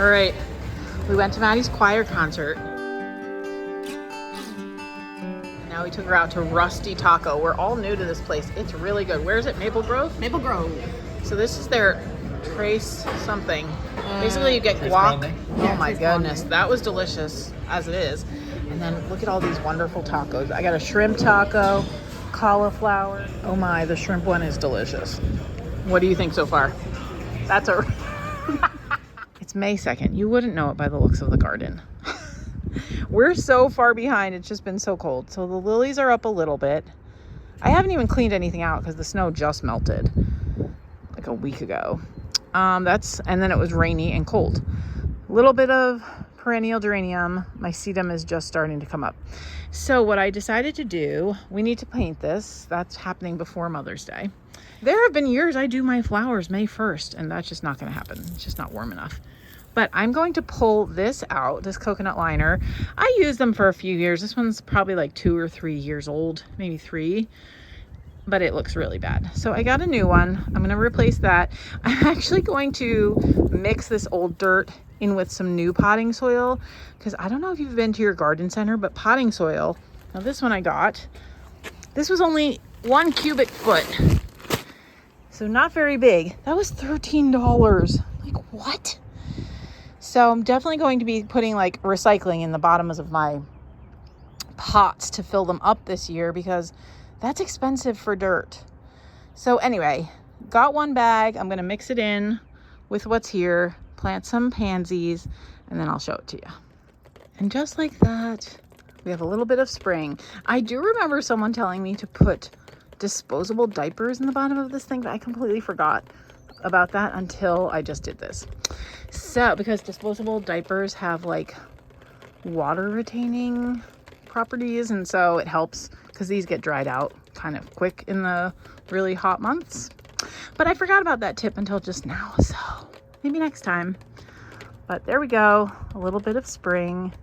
All right, we went to Maddie's choir concert. Now we took her out to Rusty Taco. We're all new to this place. It's really good. Where is it? Maple Grove? Maple Grove. So this is their trace something. Basically you get guac. Oh my goodness, that was delicious as it is. And then look at all these wonderful tacos. I got a shrimp taco, cauliflower. Oh my, the shrimp one is delicious. What do you think so far? That's a... It's May 2nd. You wouldn't know it by the looks of the garden. We're so far behind. It's just been so cold. So the lilies are up a little bit. I haven't even cleaned anything out because the snow just melted like a week ago. And then it was rainy and cold. A little bit of perennial geranium. My sedum is just starting to come up. So what I decided to do, we need to paint this. That's happening before Mother's Day. There have been years I do my flowers May 1st, and that's just not going to happen. It's just not warm enough. But I'm going to pull this out, this coconut liner. I used them for a few years. This one's probably like 2 or 3 years old, maybe 3. But it looks really bad. So I got a new one. I'm going to replace that. I'm actually going to mix this old dirt in with some new potting soil, because I don't know if you've been to your garden center, but potting soil, now this one I got, this was only 1 cubic foot. So not very big. That was $13. Like, what? So I'm definitely going to be putting like recycling in the bottoms of my pots to fill them up this year, because that's expensive for dirt. So anyway, got 1 bag. I'm going to mix it in with what's here, plant some pansies, and then I'll show it to you. And just like that, we have a little bit of spring. I do remember someone telling me to put disposable diapers in the bottom of this thing, but I completely forgot about that until I just did this. So, because disposable diapers have like water retaining properties, and so it helps because these get dried out kind of quick in the really hot months. But I forgot about that tip until just now, so maybe next time. But there we go, a little bit of spring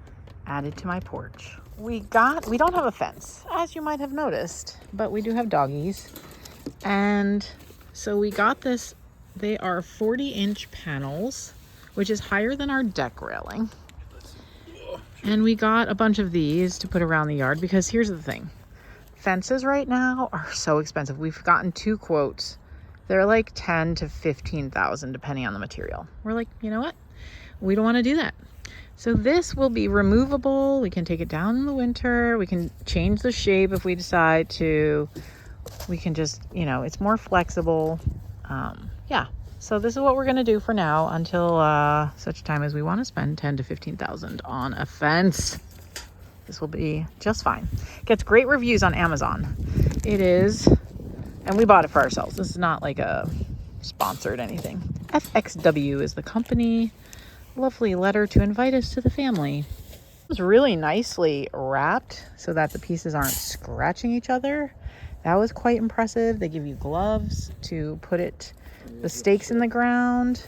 added to my porch. We don't have a fence, as you might have noticed, but we do have doggies. And so we got this, they are 40-inch panels, which is higher than our deck railing. And we got a bunch of these to put around the yard, because here's the thing. Fences right now are so expensive. We've gotten 2 quotes. They're like 10 to 15,000 depending on the material. We're like, you know what? We don't want to do that. So this will be removable. We can take it down in the winter. We can change the shape if we decide to. We can just, it's more flexible. Yeah. So this is what we're going to do for now until such time as we want to spend 10 to 15,000 on a fence. This will be just fine. Gets great reviews on Amazon. It is, and we bought it for ourselves. This is not like a sponsored anything. FXW is the company. Lovely letter to invite us to the family. It's really nicely wrapped so that the pieces aren't scratching each other. That was quite impressive. They give you gloves to put the stakes in the ground.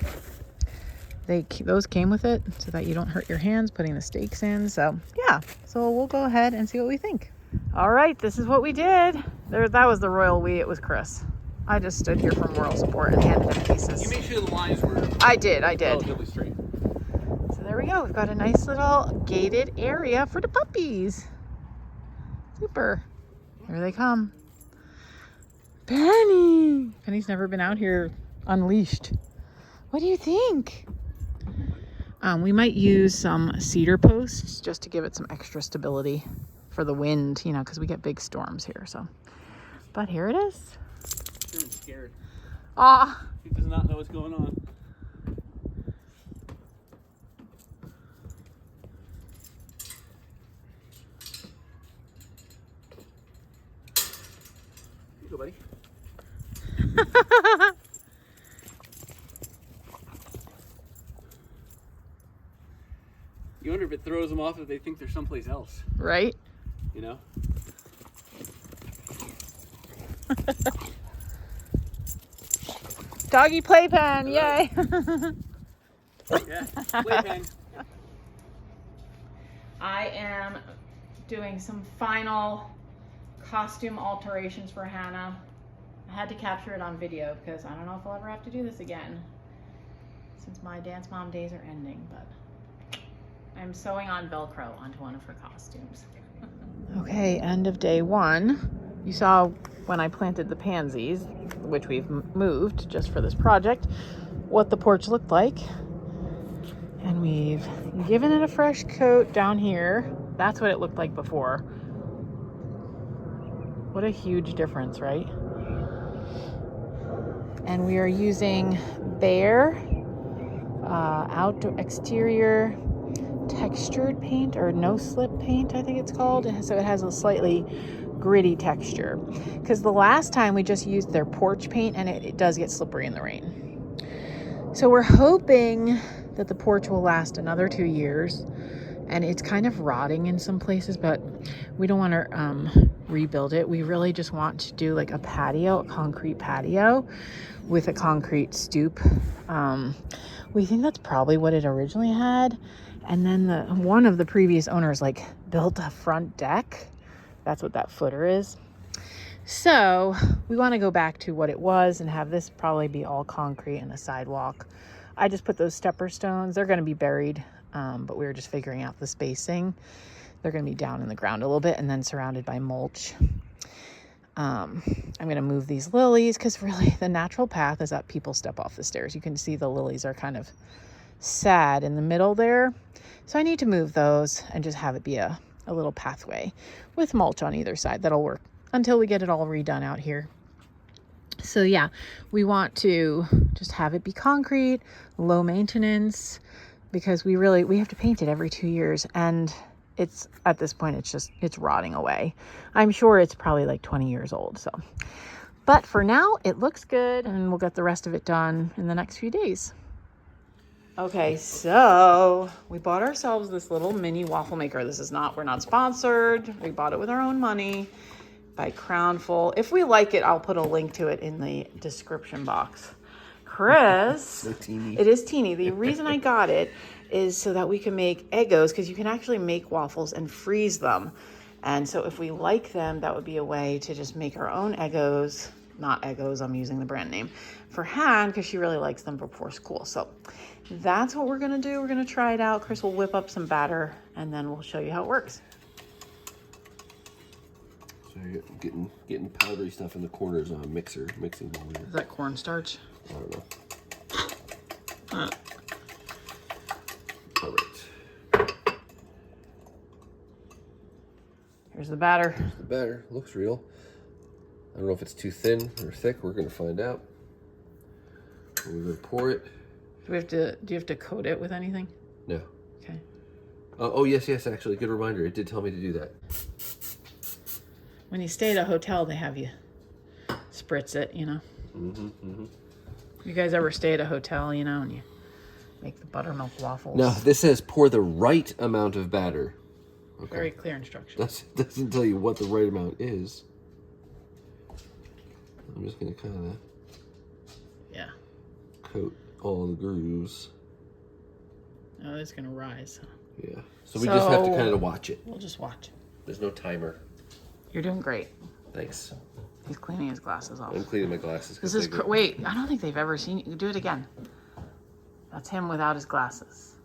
Those came with it so that you don't hurt your hands putting the stakes in. So yeah, so we'll go ahead and see what we think. All right, this is what we did. That was the royal we. It was Chris. I just stood here for moral support and handed him pieces. You made sure the lines were... I did. relatively straight. So there we go. We've got a nice little gated area for the puppies. Super. Here they come. Penny. Penny's never been out here unleashed. What do you think? We might use some cedar posts just to give it some extra stability for the wind, because we get big storms here. So, but here it is. I'm scared. Aw. He does not know what's going on. Here you go, buddy. You wonder if it throws them off if they think they're someplace else. Right? Doggy playpen, yay! Yeah, playpen. I am doing some final costume alterations for Hannah. I had to capture it on video because I don't know if I'll ever have to do this again. since my Dance Mom days are ending, but I'm sewing on Velcro onto one of her costumes. Okay, end of day 1. You saw when I planted the pansies, which we've moved just for this project, what the porch looked like. And we've given it a fresh coat down here. That's what it looked like before. What a huge difference, right? And we are using Bear outdoor exterior textured paint, or no slip paint, I think it's called. So it has a slightly gritty texture, because the last time we just used their porch paint and it does get slippery in the rain. So we're hoping that the porch will last another 2 years, and it's kind of rotting in some places, but we don't want to rebuild it. We really just want to do like a patio, a concrete patio with a concrete stoop. We think that's probably what it originally had. And then one of the previous owners like built a front deck. That's what that footer is. So we want to go back to what it was and have this probably be all concrete and a sidewalk. I just put those stepper stones. They're going to be buried, but we were just figuring out the spacing. They're going to be down in the ground a little bit and then surrounded by mulch. I'm going to move these lilies because really the natural path is that people step off the stairs. You can see the lilies are kind of sad in the middle there. So I need to move those and just have it be a little pathway with mulch on either side. That'll work until we get it all redone out here. So yeah, we want to just have it be concrete, low maintenance, because we have to paint it every 2 years, and it's at this point it's rotting away. I'm sure it's probably like 20 years old. So, but for now it looks good, and we'll get the rest of it done in the next few days. Okay, so we bought ourselves this little mini waffle maker. We're not sponsored. We bought it with our own money by Crownful. If we like it, I'll put a link to it in the description box. Chris, so teeny. It is teeny. The reason I got it is so that we can make Eggos, because you can actually make waffles and freeze them. And so if we like them, that would be a way to just make our own Eggos. Not Eggos, I'm using the brand name, for Han, because she really likes them before school. So that's what we're gonna do. We're gonna try it out. Chris will whip up some batter and then we'll show you how it works. So you're getting powdery stuff in the corners on a mixing bowl here. Is that cornstarch? I don't know. All right. Here's the batter. Here's the batter. Looks real. I don't know if it's too thin or thick. We're gonna find out. We're gonna pour it. Do you have to coat it with anything? No. Okay. Oh yes, actually, good reminder. It did tell me to do that. When you stay at a hotel, they have you spritz it, you know. You guys ever stay at a hotel, you know, and you make the buttermilk waffles? Now, this says pour the right amount of batter. Okay. Very clear instructions. That doesn't tell you what the right amount is. I'm just gonna kind of coat all the grooves. Oh, it's gonna rise. Yeah. So we just have to kind of watch it. We'll just watch. There's no timer. You're doing great. Thanks. He's cleaning his glasses off. I'm cleaning my glasses. This is wait. I don't think they've ever seen you do it again. That's him without his glasses.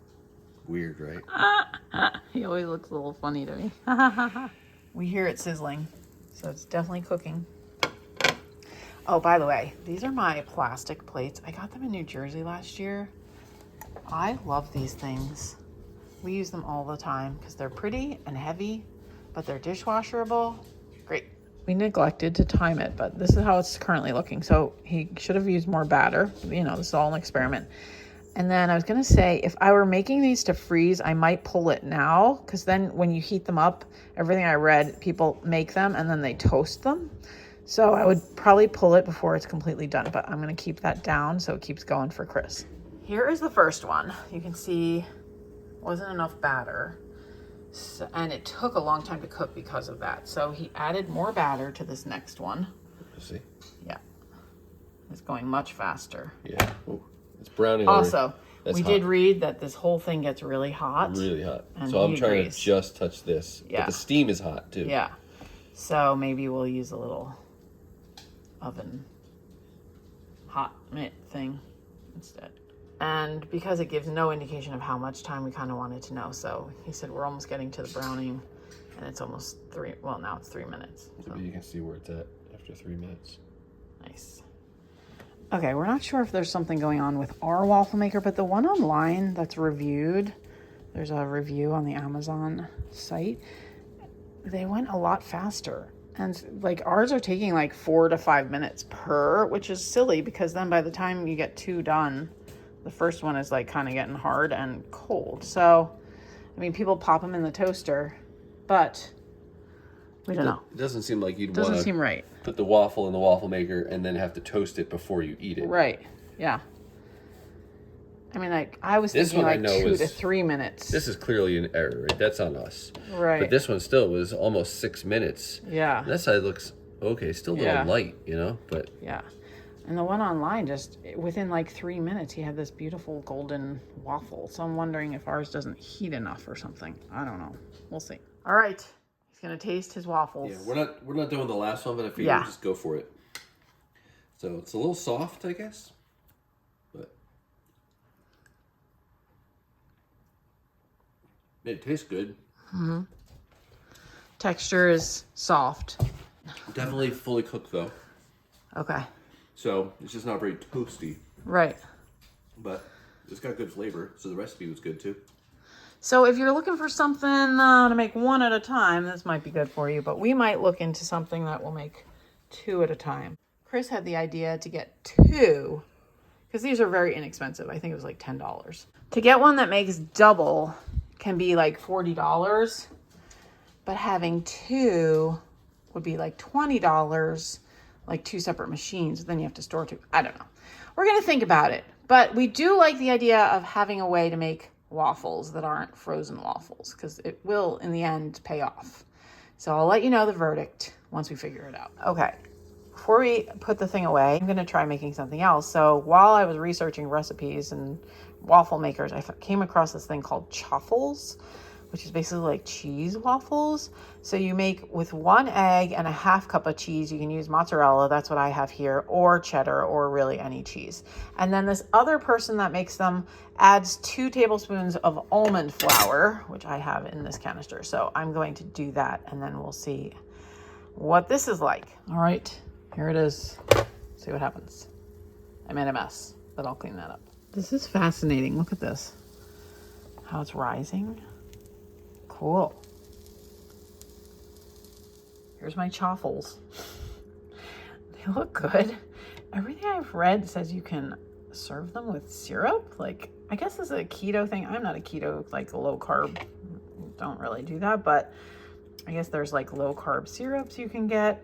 Weird, right? He always looks a little funny to me. We hear it sizzling, so it's definitely cooking. Oh, by the way, these are my plastic plates. I got them in New Jersey last year. I love these things. We use them all the time because they're pretty and heavy, but they're dishwasherable. Great. We neglected to time it, but this is how it's currently looking. So he should have used more batter. You know, this is all an experiment. And then I was going to say, if I were making these to freeze, I might pull it now, because then when you heat them up, everything I read, people make them and then they toast them. So I would probably pull it before it's completely done, but I'm going to keep that down so it keeps going for Chris. Here is the first one. You can see wasn't enough batter, so, and it took a long time to cook because of that. So he added more batter to this next one. See? Yeah. It's going much faster. Yeah. Ooh, it's browning. Also, we hot. did read that this whole thing gets really hot. Really hot. And So I'm trying agrees. to just touch this. Yeah. But the steam is hot too. Yeah. So maybe we'll use a little oven hot mitt thing instead. And because it gives no indication of how much time, we kind of wanted to know. So he said we're almost getting to the browning, and it's almost 3, well, now it's 3 minutes. So. You can see where it's at after 3 minutes. Nice. Okay, we're not sure if there's something going on with our waffle maker, but the one online that's reviewed, there's a review on the Amazon site, they went a lot faster. And like ours are taking like 4 to 5 minutes per, which is silly because then by the time you get 2 done, the first one is like kind of getting hard and cold. So, I mean, people pop them in the toaster, but we don't know. It doesn't seem like you'd want Doesn't to seem right. put the waffle in the waffle maker and then have to toast it before you eat it. Right. Yeah. I mean, like I was thinking like 2 to 3 minutes. This is clearly an error, right? That's on us. Right. But this one still was almost 6 minutes. Yeah. And that side looks okay, still a little light, you know, but. Yeah. And the one online, just within like 3 minutes, he had this beautiful golden waffle. So I'm wondering if ours doesn't heat enough or something. I don't know. We'll see. All right. He's going to taste his waffles. Yeah, we're not doing the last one, but I figured we'll just go for it. So it's a little soft, I guess. But it tastes good. Mm-hmm. Texture is soft. Definitely fully cooked though. Okay. So it's just not very toasty. Right. But it's got good flavor, so the recipe was good too. So if you're looking for something to make 1 at a time, this might be good for you, but we might look into something that will make 2 at a time. Chris had the idea to get 2, because these are very inexpensive. I think it was like $10. To get one that makes double can be like $40, but having 2 would be like $20, like 2 separate machines. Then you have to store 2. I don't know. We're going to think about it, but we do like the idea of having a way to make waffles that aren't frozen waffles, because it will in the end pay off. So I'll let you know the verdict once we figure it out. Okay, before we put the thing away, I'm going to try making something else. So while I was researching recipes and waffle makers, I came across this thing called chaffles, which is basically like cheese waffles. So you make with 1 egg and a half cup of cheese. You can use mozzarella, that's what I have here, or cheddar, or really any cheese. And then this other person that makes them adds 2 tablespoons of almond flour, which I have in this canister. So I'm going to do that, and then we'll see what this is like. All right, here it is. See what happens. I made a mess, but I'll clean that up. This is fascinating. Look at this. How it's rising. Cool. Here's my chaffles. They look good. Everything I've read says you can serve them with syrup. Like, I guess this is a keto thing. I'm not a keto, like low carb. Don't really do that, but I guess there's like low carb syrups you can get.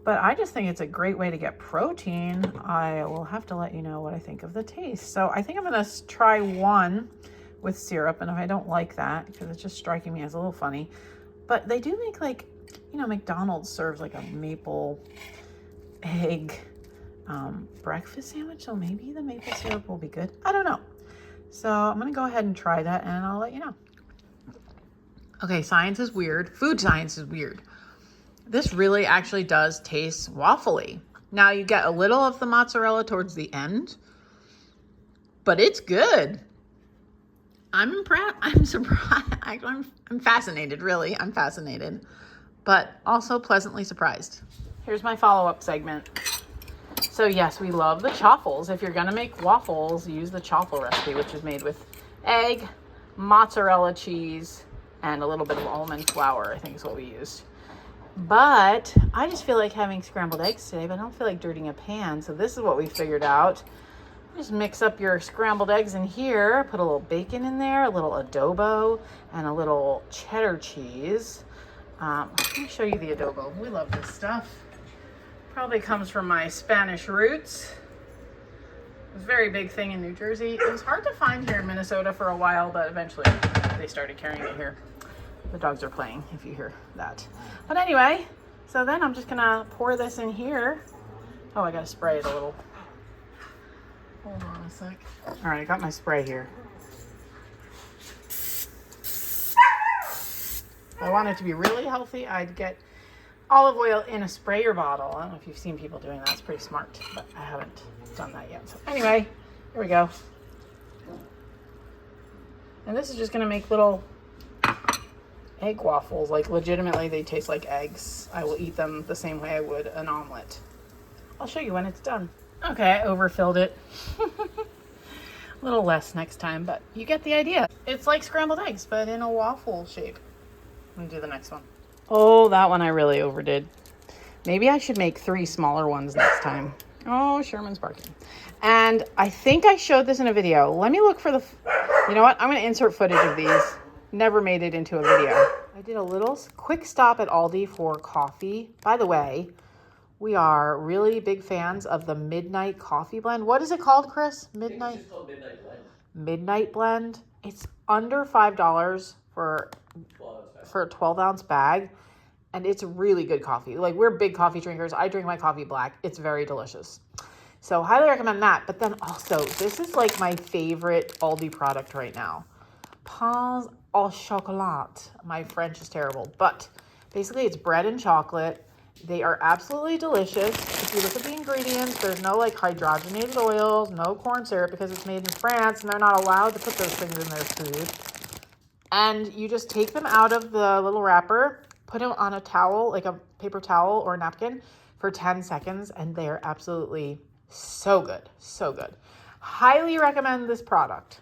But I just think it's a great way to get protein. I will have to let you know what I think of the taste. So I think I'm gonna try one with syrup, and if I don't like that, because it's just striking me as a little funny, but they do make like, you know, McDonald's serves like a maple egg breakfast sandwich, so maybe the maple syrup will be good. I don't know. So I'm gonna go ahead and try that, and I'll let you know. Okay, science is weird. Food science is weird. This really actually does taste waffly. Now you get a little of the mozzarella towards the end, but it's good. I'm impressed. I'm surprised. I'm fascinated, really. I'm fascinated, but also pleasantly surprised. Here's my follow-up segment. So yes, we love the chaffles. If you're gonna make waffles, use the chaffle recipe, which is made with egg, mozzarella cheese, and a little bit of almond flour, I think is what we used. But I just feel like having scrambled eggs today, but I don't feel like dirtying a pan. So this is what we figured out. Just mix up your scrambled eggs in here, put a little bacon in there, a little adobo, and a little cheddar cheese. Let me show you the adobo. We love this stuff. Probably comes from my Spanish roots. It was a very big thing in New Jersey. It was hard to find here in Minnesota for a while, but eventually they started carrying it here. The dogs are playing, if you hear that. But anyway, so then I'm just gonna pour this in here. Oh, I gotta spray it a little. Hold on a sec. All right, I got my spray here. If I want it to be really healthy, I'd get olive oil in a sprayer bottle. I don't know if you've seen people doing that. It's pretty smart, but I haven't done that yet. So anyway, here we go. And this is just gonna make little egg waffles. Like legitimately, they taste like eggs. I will eat them the same way I would an omelet. I'll show you when it's done. Okay, I overfilled it. A little less next time, but you get the idea. It's like scrambled eggs, but in a waffle shape. Let me do the next one. Oh, that one I really overdid. Maybe I should make 3 smaller ones next time. Oh, Sherman's barking. And I think I showed this in a video. Let me look for the... You know what? I'm going to insert footage of these. Never made it into a video. I did a little quick stop at Aldi for coffee. By the way, we are really big fans of the Midnight Coffee Blend. What is it called, Chris? Midnight? It's called Midnight Blend. Midnight Blend. It's under $5 for a 12-ounce bag. And it's really good coffee. Like, we're big coffee drinkers. I drink my coffee black. It's very delicious. So highly recommend that. But then also, this is like my favorite Aldi product right now. Pains au chocolat. My French is terrible. But basically, it's bread and chocolate. They are absolutely delicious. If you look at the ingredients, there's no like hydrogenated oils, no corn syrup because it's made in France and they're not allowed to put those things in their food. And you just take them out of the little wrapper, put them on a towel, like a paper towel or a napkin for 10 seconds, and they are absolutely so good. So good. Highly recommend this product.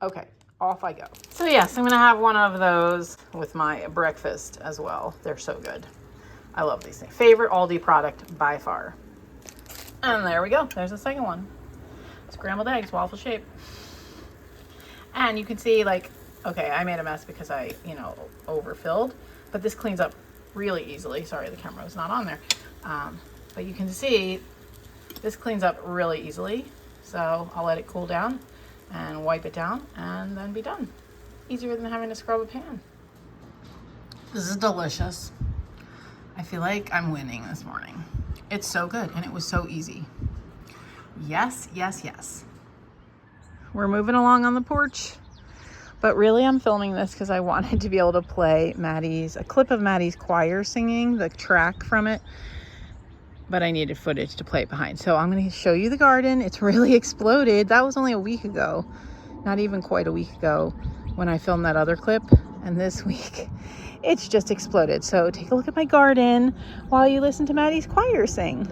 Okay, off I go. So yes, I'm gonna have one of those with my breakfast as well. They're so good. I love these things. Favorite Aldi product by far. And there we go. There's the second one. Scrambled eggs, waffle shape. And you can see like, okay, I made a mess because I, overfilled, but this cleans up really easily. Sorry, the camera was not on there. But you can see this cleans up really easily. So I'll let it cool down and wipe it down and then be done. Easier than having to scrub a pan. This is delicious. I feel like I'm winning this morning. It's so good and it was so easy. Yes, yes, yes. We're moving along on the porch, but really I'm filming this because I wanted to be able to play a clip of Maddie's choir singing, the track from it, but I needed footage to play it behind. So I'm going to show you the garden. It's really exploded. That was only a week ago, not even quite a week ago when I filmed that other clip. And this week it's just exploded. So take a look at my garden while you listen to Maddie's choir sing.